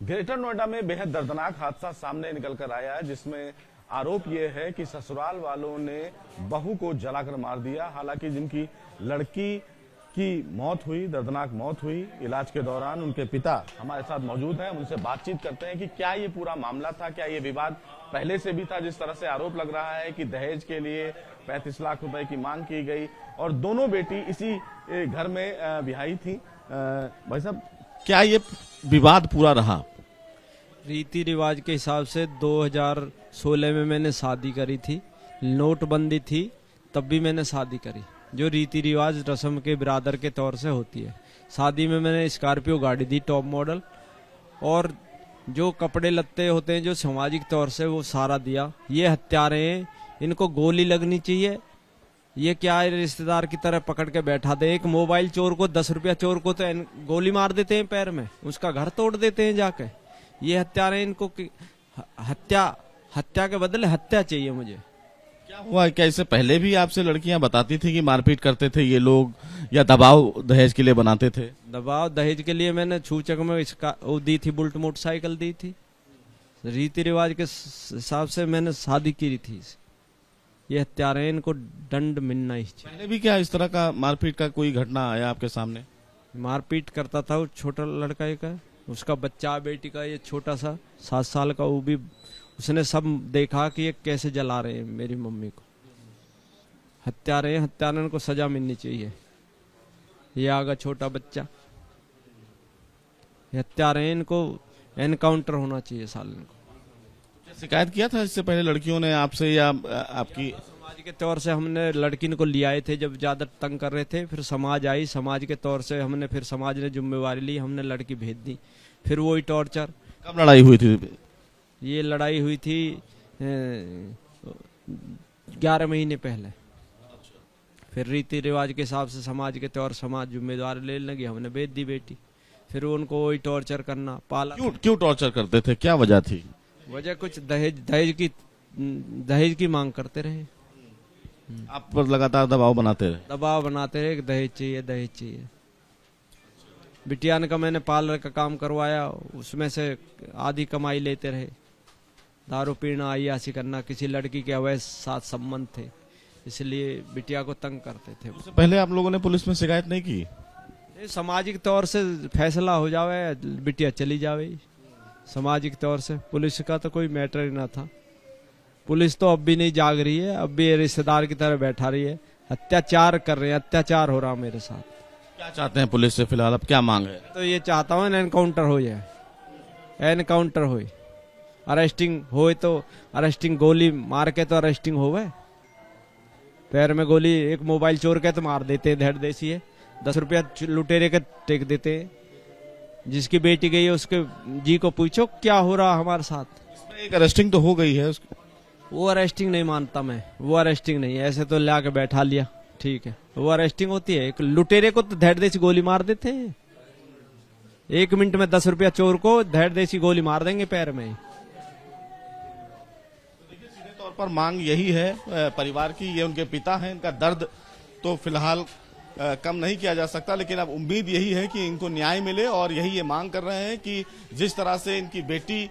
Greater Noida में बेहद दर्दनाक हादसा सामने निकल कर आया है, जिसमें आरोप यह है कि ससुराल वालों ने बहू को जलाकर मार दिया। हालांकि जिनकी लड़की की मौत हुई, दर्दनाक मौत हुई, इलाज के दौरान उनके पिता हमारे साथ मौजूद हैं। उनसे बातचीत करते हैं कि क्या ये पूरा मामला था, क्या ये विवाद पहले से भी था। जिस तरह से आरोप लग रहा है कि दहेज के लिए 35 लाख रुपए की मांग की गई और दोनों बेटी इसी घर में बिहाई थी। भाई साहब, क्या ये विवाद पूरा रहा? रीति रिवाज के हिसाब से 2016 में मैंने शादी करी थी, नोटबंदी थी तब भी मैंने शादी करी, जो रीति रिवाज रस्म के बिरादर के तौर से होती है। शादी में मैंने स्कॉर्पियो गाड़ी दी टॉप मॉडल, और जो कपड़े लत्ते होते हैं जो सामाजिक तौर से वो सारा दिया। ये हत्यारे हैं, इनको गोली लगनी चाहिए। ये क्या है, रिश्तेदार की तरह पकड़ के बैठा दे। एक मोबाइल चोर को, 10 रुपया चोर को तो गोली मार देते हैं पैर में, उसका घर तोड़ देते हैं जाके। ये हत्यारे, इनको हत्या के बदले हत्या चाहिए मुझे। क्या हुआ, क्या इससे पहले भी आपसे लड़कियां बताती थी कि मारपीट करते थे ये लोग, या दबाव दहेज के लिए बनाते थे? दबाव दहेज के लिए मैंने छूचक में वो दी थी, बुलेट मोटरसाइकिल दी थी। रीति रिवाज के हिसाब से मैंने शादी की थी। ये हत्यारे, इनको दंड मिलना ही चाहिए। पहले भी क्या इस तरह का मारपीट का कोई घटना आया आपके सामने? मारपीट करता था वो छोटा लड़का एक है, उसका बच्चा बेटी का ये छोटा सा 7 साल का, वो भी उसने सब देखा कि ये कैसे जला रहे हैं मेरी मम्मी को। हत्यारे को सजा मिलनी चाहिए। ये आगा छोटा बच्चा, हत्यारे, इनको एनकाउंटर होना चाहिए साल इनको। शिकायत किया था इससे पहले लड़कियों ने आपसे या आपकी? समाज के तौर से हमने लड़की को ले आए थे जब ज्यादा तंग कर रहे थे, फिर समाज आई, समाज के तौर से हमने, फिर समाज ने जिम्मेवारी ली, हमने लड़की भेज दी। फिर वही टॉर्चर। कब लड़ाई हुई थी? ये लड़ाई हुई थी 11 महीने पहले। फिर रीति रिवाज के हिसाब से समाज के तौर समाज जिम्मेदारी ले लगी, हमने भेज दी बेटी। फिर उनको वही टॉर्चर करना, पाला। क्यों टॉर्चर करते थे, क्या वजह थी? वजह कुछ दहेज की मांग करते रहे। आप पर लगातार दबाव बनाते रहे? कि दहेज चाहिए, दहेज चाहिए। बिटियान का मैंने पार्लर का काम करवाया, उसमें से आधी कमाई लेते रहे। दारू पीना, अय्याशी करना, किसी लड़की के अवैध साथ संबंध थे, इसलिए बिटिया को तंग करते थे। उससे पहले आप लोगों ने पुलिस में शिकायत नहीं की? सामाजिक तौर से फैसला हो जावे, बिटिया चली जावे। सामाजिक तौर से पुलिस का तो कोई मैटर ही ना था। पुलिस तो अब भी नहीं जाग रही है, अब भी रिश्तेदार की तरह बैठा रही है। अत्याचार कर रहे हैं, अत्याचार हो रहा मेरे साथ। क्या चाहते हैं पुलिस से फिलहाल, अब क्या मांग है? तो ये चाहता हूँ एनकाउंटर हो जाए, एनकाउंटर हो, अरेस्टिंग हो, तो अरेस्टिंग, गोली मार के तो अरेस्टिंग हो गए। पैर में गोली, एक मोबाइल चोर के तो मार देते हैं, धड़ देसी है। 10 रुपया लुटेरे के टेक देते हैं। जिसकी बेटी गई है उसके जी को पूछो क्या हो रहा हमारे साथ। इसमें एक अरेस्टिंग तो हो गई है वो अरेस्टिंग नहीं मानता मैं, वो अरेस्टिंग नहीं है। ऐसे तो ला के बैठा लिया, ठीक है, वो अरेस्टिंग होती है। एक लुटेरे को तो धड़ देसी गोली मार देते हैं। 1 मिनट में 10 रुपया चोर को धड़ देसी गोली मार देंगे पैर में। सीधे तौर पर मांग यही है परिवार की, ये उनके पिता हैं, इनका दर्द तो फिलहाल कम नहीं किया जा सकता, लेकिन अब उम्मीद यही है कि इनको न्याय मिले। और यही ये मांग कर रहे हैं कि जिस तरह से इनकी बेटी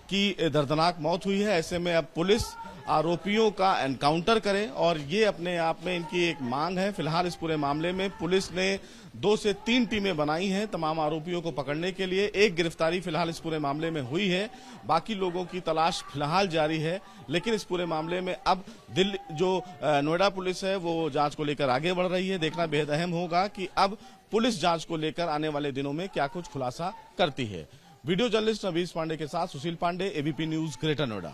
की दर्दनाक मौत हुई है, ऐसे में अब पुलिस आरोपियों का एनकाउंटर करे, और ये अपने आप में इनकी एक मांग है। फिलहाल इस पूरे मामले में पुलिस ने 2 से 3 टीमें बनाई हैं तमाम आरोपियों को पकड़ने के लिए। एक गिरफ्तारी फिलहाल इस पूरे मामले में हुई है, बाकी लोगों की तलाश फिलहाल जारी है। लेकिन इस पूरे मामले में अब दिल्ली जो नोएडा पुलिस है वो जांच को लेकर आगे बढ़ रही है। देखना बेहद अहम होगा कि अब पुलिस जांच को लेकर आने वाले दिनों में क्या कुछ खुलासा करती है। वीडियो जर्नलिस्ट नवीस पांडे के साथ Sushil Pandey, ABP News, Greater Noida.